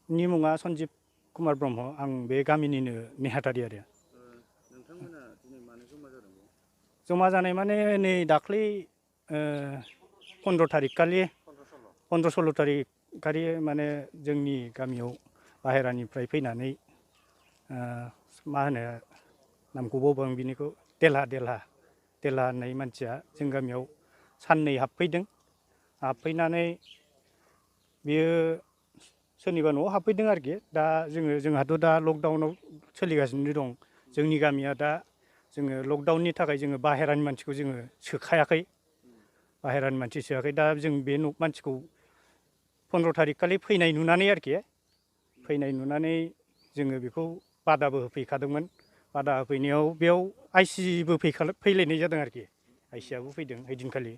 नि मुङा सन्जिब कुमार ब्रह्म आं बे गामिनिनो नेहाथारि आरो नोंथांमोना दिनै मानो जमा जादों? जमा जानाय माने नै दाख्लै 15 थारिख खालि 15-16 थारिख खालि माने जोंनि गामियाव बाहेरानिफ्राय फैनानै मा होनो नामखौ बावबाय आं बिनिखौ देला होननाय मानसिया जों गामियाव साननै हाबफैनानै बियो सोरनिबा न'आव हाबफैदों आरोखि दा जोंहाथ' दा लकडाउनाव सोलिगासिनो दं जोंनि गामिया दा जोङो लकडाउननि थाखाय जोङो बाहेरानि मानसिखौ जोङो सोखायाखै बाहेरानि मानसि सोआखै दा जों बे मानसिखौ 15 थारिख खालि फैनाय नुनानै आरोखि फैनाय नुनानै जोङो बेखौ बादाबो होफैखादोंमोन बादा होफैनायाव बेयाव आइसिबो फैलायनाय जादों आरोखि आइसिआबो फैदों ओइदिनखालि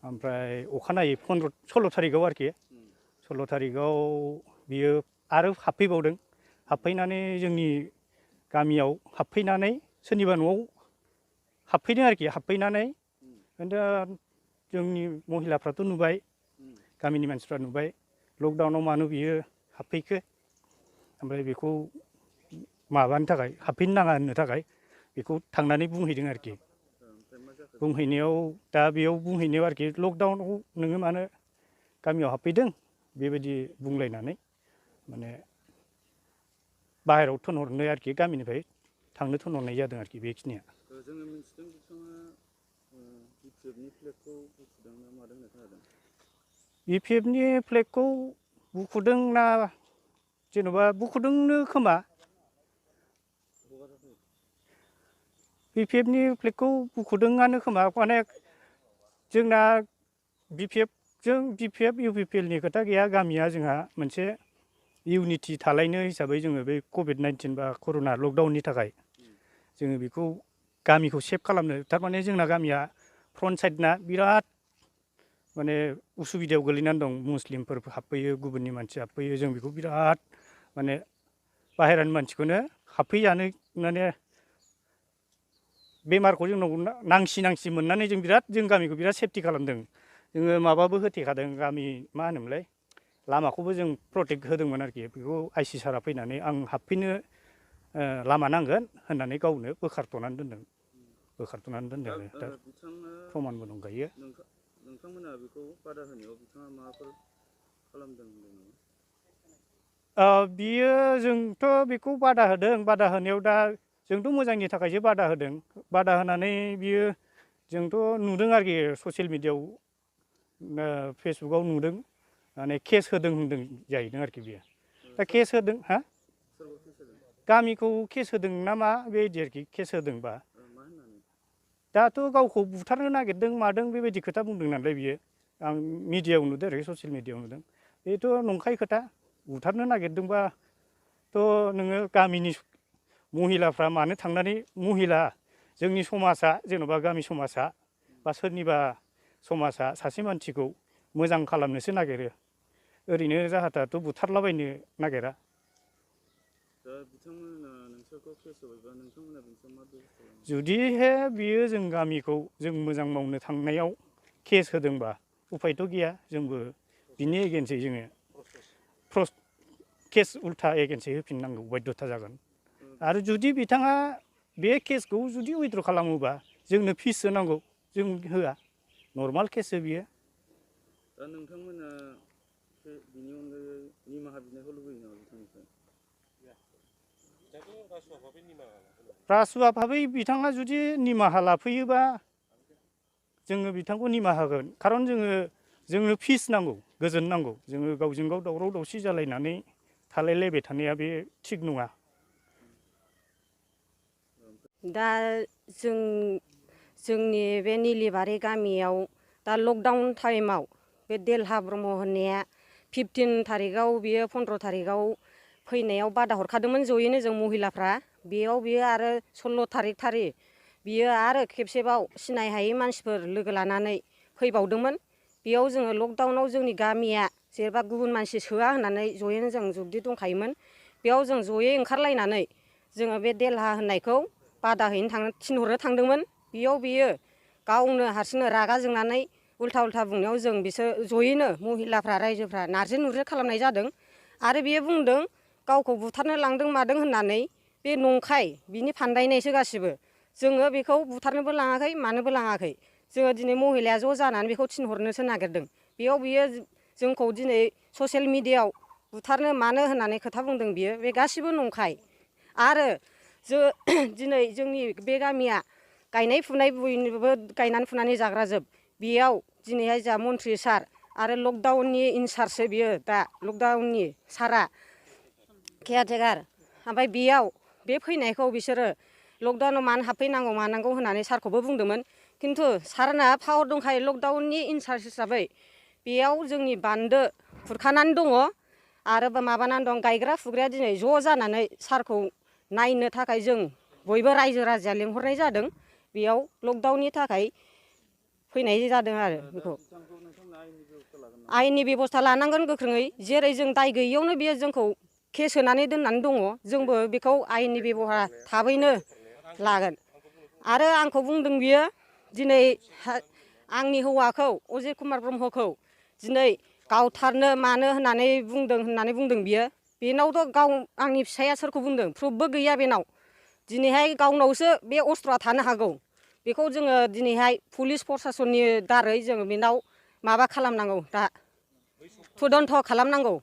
ओमफ्राय अखानायै 16 थारिखआव आरोखि 16 थारिखआव बियो आरो हाबफैबावदों हाबफैनानै जोंनि गामियाव हाबफैनानै सोरनिबा न'आव हाबफैदों आरोखि हाबफैनानै दा जोंनि महिलाफ्राथ' नुबाय गामिनि मानसिफ्रा नुबाय लकडाउनाव मानो बियो हाबफैखो ओमफ्राय बेखौ माबानो थाखाय हाबफैनो नाङा होननो थाखाय बेखौ थांनानै बुंहैदों आरोखि बुंहैनायाव दा बेयाव बुंहैनायाव आरोखि लकडाउनाव नोङो मानो गामियाव हाबफैदों बेबायदि बुंलायनानै माने बाहेरायाव थिनहरनो आरोखि गामिनिफ्राय थांनो थिनहरनाय जादों आरोखि बेखिनिया जोङो मिथिदों बिथाङा बिपिएफनि फ्लेगखौ बुखुदों ना मादों होननाय खोनादों बिपिएफनि फ्लेगखौ बुखुदों ना जेन'बा बुखुदोंनो खोमा बिपिएफनि फ्लेगखौ बुखुदोंआनो खोमा माने जोंना बिपिएफ इउपिपिएलनि खोथा गैया गामिया जोंहा मोनसे इउनिटि थालायनो हिसाबै जोङो बे कभिड-19 बा कर'ना लकडाउननि थाखाय जोङो बेखौ गामिखौ सेभ खालामनो थारमाने जोंना गामिया फ्रन्ट साइडना बिराद माने उसुबिदायाव गोलैनानै दं मुस्लिमफोर हाबफैयो गुबुननि मानसि हाबफैयो जों बेखौ बिराद माने बाहेरानि मानसिखौनो हाबफैजानो माने बेमारखौ जोंनाव नांसि मोननानै जों गामिखौ बिराद सेफटि खालामदों जोङो माबाबो होथेखादों गामि मा होनोमोनलाय लामाखौबो जों प्रटेक्ट होदोंमोन आरोखि बेखौ आइसि सारा फैनानै आं हाबफैनो लामा नांगोन होननानै गावनो बोखारथ'नानै दोनदों आरो दा प्रमानबो दंखायो नोंथांमोना बेखौ बादा होनायाव बिथाङा माबाफोर खालामदों होनदों नामा बियो जोंथ' बेखौ बादा होदों बादा होनायाव दा जोंथ' मोजांनि थाखायसो बादा होदों बादा होनानै बियो जोंथ' नुदों आरोखि ससियेल मिडियायाव फेसबुकाव नुदों माने केस होदों होनदों जाहैदों आरोखि बियो दा केस होदों हा गामिखौ केस होदों नामा बेबायदि आरोखि केस होदोंबा दाथ' गावखौ बुथारनो नागिरदों मादों बेबायदि खोथा बुंदों नालाय बियो आं मिडियायाव नुदों आरोखि ससियेल मिडियायाव नुदों बेथ' नंखाय खोथा बुथारनो नागिरदोंबाथ' नोङो गामिनि महिलाफ्रा मानो थांनानै जोंनि समाजा जेन'बा गामि समाजा बा सोरनिबा समाजा सासे मानसिखौ मोजां खालामनोसो नागिरो ओरैनो जाहाथाथ' बुथारलाबायनो नागिरा जुदिहे बियो जों गामिखौ जों मोजां मावनो थांनायाव केस होदोंबा उफायथ' गैया जोंबो बिनि एगेन्स्टै जोङो केस उल्था एगेन्स्टै होफिननांगौ बायध'था जागोन आरो जुदि बिथाङा बे केसखौ जुदि उइथ्र' खालामोबा जोंनो फिस होनांगौ जों होआ नर्माल केससो बियो दा नोंथांमोना बिनि अनगायै निमाहा बिनायखौ लुबैयो नामा बिथांनिफ्राय रासुवा भाबै बिथाङा जुदि निमाहा लाफैयोबा जोङो बिथांखौ निमाहा होगोन खारन जोंनो फिस नांगौ गोजोन नांगौ जोङो गावजों गाव दावराव दावसि जालायनानै थालायलायबाय थानाया बे थिग नङा दा जोंनि बे निलिबारि गामियाव दा लकडाउन टाइमाव बे देलहा ब्रह्म होननाया 15 थारिखआव बियो 15 थारिखआव फैनायाव बादा हरखादोंमोन जयैनो जों महिलाफ्रा बेयाव बियो आरो 16 थारिख बियो आरो खेबसेबाव सिनाय हायै मानसिफोर लोगो लानानै फैबावदोंमोन बेयाव जोङो लकडाउनाव जोंनि गामिया जेनेबा गुबुन मानसि सोआ होननानै जयैनो जों जुगदि दंखायोमोन बेयाव जों जयै ओंखारलायनानै जोङो बे देलहा होननायखौ बादा हैनो थिनहरनो थांदोंमोन बेयाव बियो गावनो हारसिंनो रागा जोंनानै उल्था बुंनायाव जों बिसोर जयैनो महिलाफ्रा रायजोफ्रा नारजि नुरजि खालामनाय जादों आरो बियो बुंदों गावखौ बुथारनो लांदों मादों होननानै बे नंखाय बिनि फान्दायनायसो गासिबो जोङो बेखौ बुथारनोबो लाङाखै मानोबो लाङाखै जोङो दिनै महिलाया ज' जानानै बेखौ थिनहरनोसो नागिरदों बेयाव बियो जोंखौ दिनै ससियेल मिडियायाव बुथारनो मानो होननानै खोथा बुंदों बियो बे गासिबो नंखाय आरो दिनै जोंनि बे गामिया गायनाय फुनाय बयनिबो गायनानै फुनानै जाग्रा जोब बेयाव दिनैहाय जा मन्थ्रि सार आरो लकडाउननि इनसार्जसो बियो दा लकडाउननि सारा केयारटेकार ओमफ्राय बेयाव बे फैनायखौ बिसोरो लकडाउनाव मानो हाबफैनांगौ मानांगौ होननानै सारखौबो बुंदोंमोन खिन्थु सारना पावार दंखायो लकडाउननि इनसार्ज हिसाबै बेयाव जोंनि बान्दो खुरखानानै दङ आरो माबानानै दं गायग्रा फुग्राया दिनै ज' जानानै सारखौ नायनो थाखाय जों बयबो रायजो राजाया लेंहरनाय जादों बेयाव लकडाउननि थाखाय फैनाय जादों आरो बेखौ आयेननि बेब'स्था लानांगोन गोख्रोङै जेरै जों दाय गैयियावनो बियो जोंखौ केस होनानै दोननानै दङ जोंबो बेखौ आयेननि बेब'हार थाबैनो लागोन आरो आंखौ बुंदों बियो दिनै आंनि हौवाखौ अजित कुमार ब्रह्मखौ दिनै गावथारनो मानो होननानै बुंदों बियो बेनावथ' गाव आंनि फिसाया सोरखौ बुंदों प्रुफबो गैया बेनाव दिनैहाय गावनावसो बे अस्त्रआ थानो हागौ बेखौ जोङो दिनैहाय पुलिस प्रसासननि दारै जोङो बेनाव माबा खालामनांगौ दा तदन्त खालामनांगौ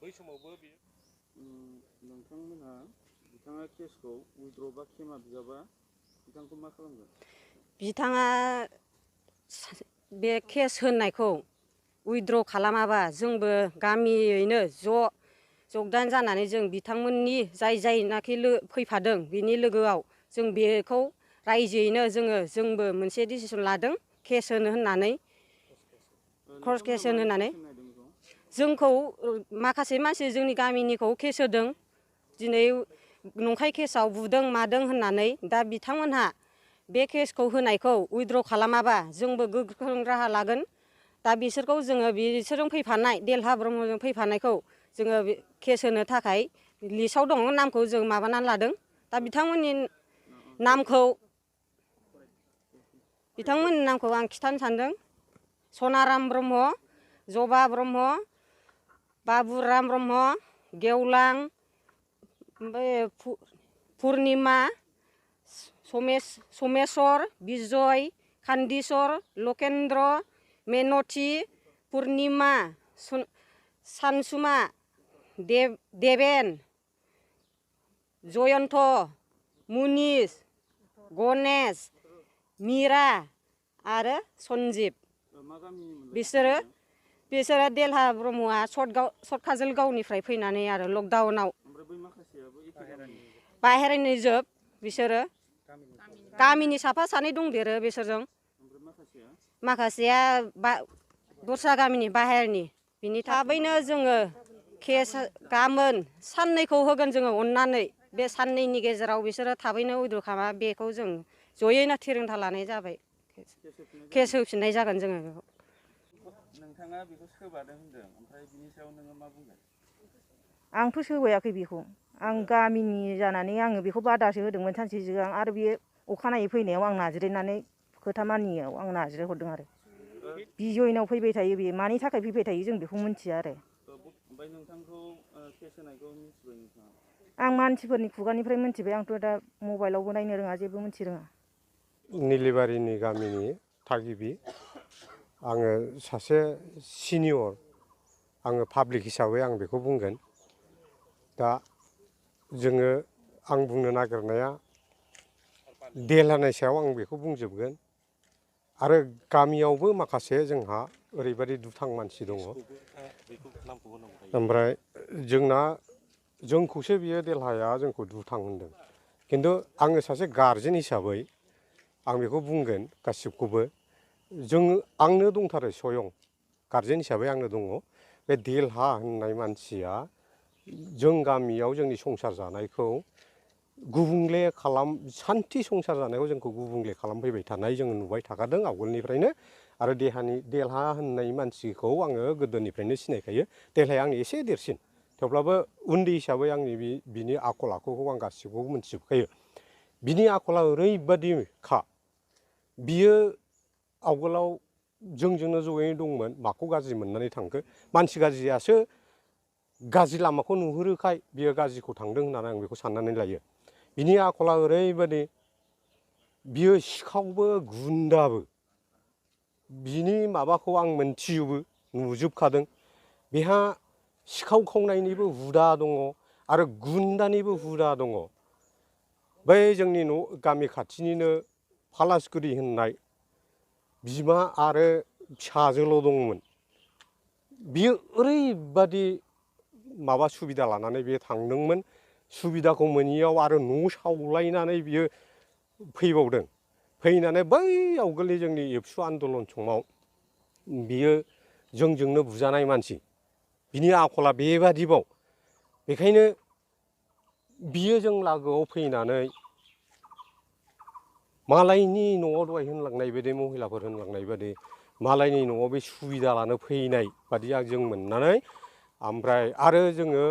नोंथांमोनहा बिथाङा केसखौ उइद्र' बा खेमा बिजाबा बिथांखौ मा खालामगोन बिथाङा बे केस होननायखौ उइद्र' खालामाबा जोंबो गामियैनो जगदान जानानै जों बिथांमोननि जायनाखि फैफादों बिनि लोगोआव जों बेखौ रायजोयैनो जोंबो मोनसे डिसिसन लादों केस होनो होननानै कर्स केस होननानै जोंखौ माखासे मानसि जोंनि गामिनिखौ केस होदों दिनै नंखाय केसाव बुदों मादों होननानै दा बिथांमोनहा बे केसखौ होनायखौ उइद्र' खालामाबा जोंबो गोख्रों राहा लागोन दा बिसोरखौ जोङो बिसोरजों फैफानाय देलहा ब्रह्मजों फैफानायखौ जोङो केस होनो थाखाय लिस्टआव दङ नामखौ जों माबानानै लादों दा बिथांमोननि नामखौ आं खिथानो सानदों सनाराम ब्रह्म जबा ब्रह्म बाबुराम ब्रह्म गेवलां ओमफ्राय पुर्निमा समेस्वर बिजय खान्दिसर लकेन्द्र मेनथि पुर्निमा सानसुमा देबेन जयन्त मुनिस गनेश मिरा आरो सन्जिब बिसोरो देलहा ब्रह्मआ सर्ट काजोलगावनिफ्राय फैनानै आरो लकडाउनाव बाहेरानि जोब बिसोरो गामिनि साफा सानै दंदेरो बिसोरजों माखासेया दस्रा गामिनि बाहेरनि बिनि थाबैनो जोङो केस गाबोन साननैखौ होगोन जोङो अननानै बे साननैनि गेजेराव बिसोरो थाबैनो उइद्र' खालामा बेखौ जों जयैनो थिरांथा लानाय जाबाय केस होफिननाय जागोन जोङो बेखौ नोंथाङा बेखौ सोबादों होनदों ओमफ्राय बिनि सायाव नोङो मा बुंगोन आंथ' सोबायाखै बेखौ आं गामिनि जानानै आङो बेखौ बादासो होदोंमोन सानसे सिगां आरो बे अखानायै फैनायाव आं नाजिरनानै खोथा मानियाव आं नाजिरहरदों आरो बिजयनाव फैबाय थायो बे मानि थाखाय फैबाय थायो जों बेखौ मिन्थिया आरो ओमफ्राय नोंथांखौ केस होनायखौ मिथिबाय नोंथाङा आं मानसिफोरनि खुगानिफ्राय मिन्थिबाय आंथ' दा मबाइलावबो नायनो रोङा जेबो मिथिरोङा निलिबारिनि गामिनि थागिबि आङो सासे सिनियर आङो पाब्लिक हिसाबै आं बेखौ बुंगोन दा जोङो आं बुंनो नागिरनाया देलहानि सायाव आं बेखौ बुंजोबगोन आरो गामियावबो माखासे जोंहा ओरैबायदि दुथां मानसि दङ ओमफ्राय जोंखौसो बियो देलहाया जोंखौ दुथां होनदों खिन्थु आङो सासे गारजेन हिसाबै आं बेखौ बुंगोन गासिबखौबो आंनो दंथारो सयं गारजेन हिसाबै आंनो दङ बे देलहा होननाय मानसिया जों गामियाव जोंनि संसार जानायखौ गुबुंले सान्थि संसार जानायखौ जोंखौ गुबुंले खालामफैबाय थानाय जोङो नुबाय थाखादों आवगोलनिफ्रायनो आरो देलहा होननाय मानसिखौ आङो गोदोनिफ्रायनो सिनायखायो देलहाया आंनि एसे देरसिन थेवब्लाबो उन्दै हिसाबै आंनि बिनि आखल आखुखौ आं गासिखौबो मोनथिजोबखायो बिनि आखला ओरैबादिखा बियो आवगोलाव जोंजोंनो ज'यैनो दंमोन माखौ गाज्रि मोननानै थांखो मानसि गाज्रियासो गाज्रि लामाखौ नुहुरोखाय बियो गाज्रिखौ थांदों होननानै आं बेखौ साननानै लायो। बिनि आखला ओरैबायदि बियो सिखावबो गुन्दाबो बिनि माबाखौ आं मोनथियोबो नुजोबखादों। बेहा सिखाव खावनायनिबो हुदा दङ आरो गुन्दानिबो हुदा दङ। बै जोंनि गामि खाथिनिनो फालासगुरि होननाय बिमा आरो फिसाजोल' दंमोन। बियो ओरैबादि माबा सुबिदा लानानै बियो थांदोंमोन। सुबिदाखौ मोनियाव आरो न' सावलायनानै बियो फैबावदों। फैनानै बै आवगोलनि जोंनि एबसु आन्दलन समाव बियो जोंजोंनो बुजानाय मानसि। बिनि आखला बेबादिबाव। बेखायनो बियो जों लागोआव फैनानै मालायनि न'आव दहाय होनलांनाय बायदि महिलाफोर होनलांनाय बायदि मालायनि न'आव बे सुबिदा लानो फैनाय बादि जों मोननानै ओमफ्राय आरो जोङो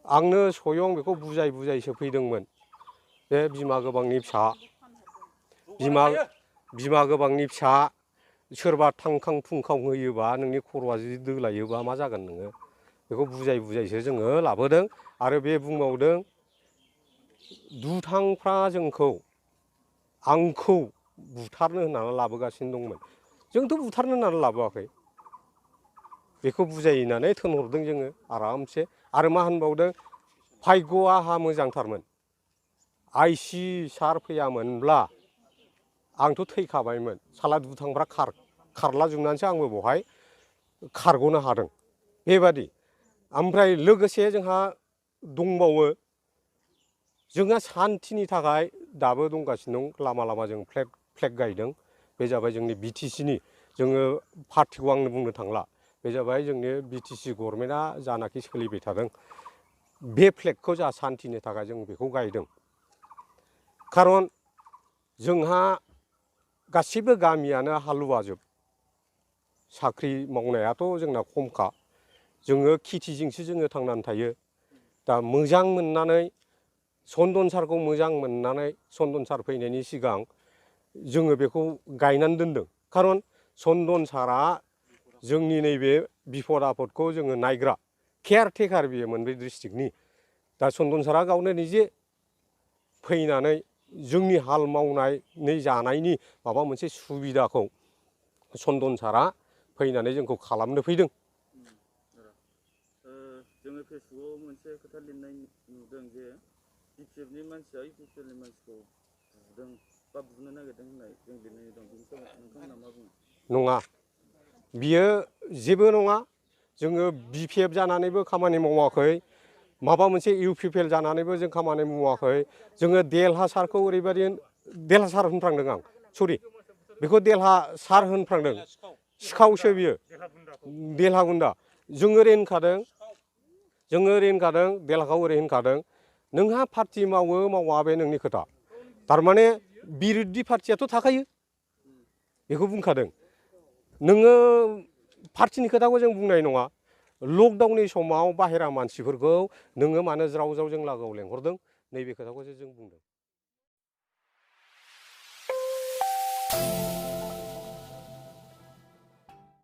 आंनो सयं बेखौ बुजाय बुजायसो फैदोंमोन। बे बिमा गोबांनि फिसा बिमा गोबांनि फिसा सोरबा थांखां फुंखां होयोबा नोंनि खर'आ जुदि दोलायोबा मा जागोन नोङो बेखौ बुजाय बुजायसो जोङो लाबोदों। आरो बे बुंबावदों दुथांफ्रा आंखौ बुथारनो होननानै लाबोगासिनो दंमोन। जोंथ' बुथारनो होननानै लाबोआखै। बेखौ बुजायनानै थोनहरदों जोङो आरामसे। आरो मा होनबावदों भाग्यआ आंहा मोजांथारमोन। आइसि सार फैयामोनब्ला आंथ' थैखाबायमोन। साला दुथांफ्रा खारला जोबनानैसो आंबो बहाय खारग'नो हादों। बेबादि ओमफ्राय लोगोसे जोंहा दंबावो जोंहा सान्थिनि थाखाय दाबो दंगासिनो दं। लामा लामा जों फ्लेग गायदों। बे जाबाय जोंनि बिटिसिनि जोङो पार्टिखौ आंनो बुंनो थांला। बे जाबाय जोंनि बिटिसि गभर्नमेन्टआ जानाखि सोलिबाय थादों बे फ्लेगखौ जोंहा सान्थिनि थाखाय जों बेखौ गायदों। खारन जोंहा गासिबो गामियानो हालुवाजोब। साख्रि मावनायाथ' जोंना खमखा। जोङो खेथिजोंसो जोङो थांनानै थायो। दा मोजां मोननानै चन्दन सारखौ मोजां मोननानै चन्दन सार फैनायनि सिगां जोङो बेखौ गायनानै दोनदों। खारन चन्दन सारा जोंनि नैबे बिपद आफदखौ जोङो नायग्रा केयारटेकार बियो मोनब्रै डिस्ट्रिक्टनि। दा चन्दन सारा गावनो निजे फैनानै जोंनि हाल मावनानै जानायनि माबा मोनसे सुबिदाखौ चन्दन सारा फैनानै जोंखौ खालामनो फैदों। जोङो फेसबुकआव मोनसे खोथा लिरनाय नुदों जे बिटिएफनि मानसिया इउपिपिएलनि मानसिखौ बुदों बा बुनो नागिरदों होननाय जों लिरनाय नुदों। बेनि सायाव नोंथांमोना मा बुङो? नङा बियो जेबो नङा। जोङो बिपिएफ जानानैबो खामानि मावाखै। माबा मोनसे इउपिपिएल जानानैबो जों खामानि मावाखै। जोङो देलहा सारखौ ओरैबायदि देलहा सार होनफ्रांदों आं सरि बेखौ देलहा सार होनफ्रांदों। सिखावसो बियो देलहा गुन्दा। जोङो ओरै होनखादों देलहाखौ ओरै होनखादों नोंहा पार्टि मावो मावा बे नोंनि खोथा। थारमाने बिरोधि पार्टियाथ' थाखायो बेखौ बुंखादों। नोङो पार्टिनि खोथाखौ जों बुंनाय नङा। लकडाउननि समाव बाहेरा मानसिफोरखौ नोङो मानो ज्राव ज्राव जों लागोआव लेंहरदों नैबे खोथाखौसो जों बुंदों।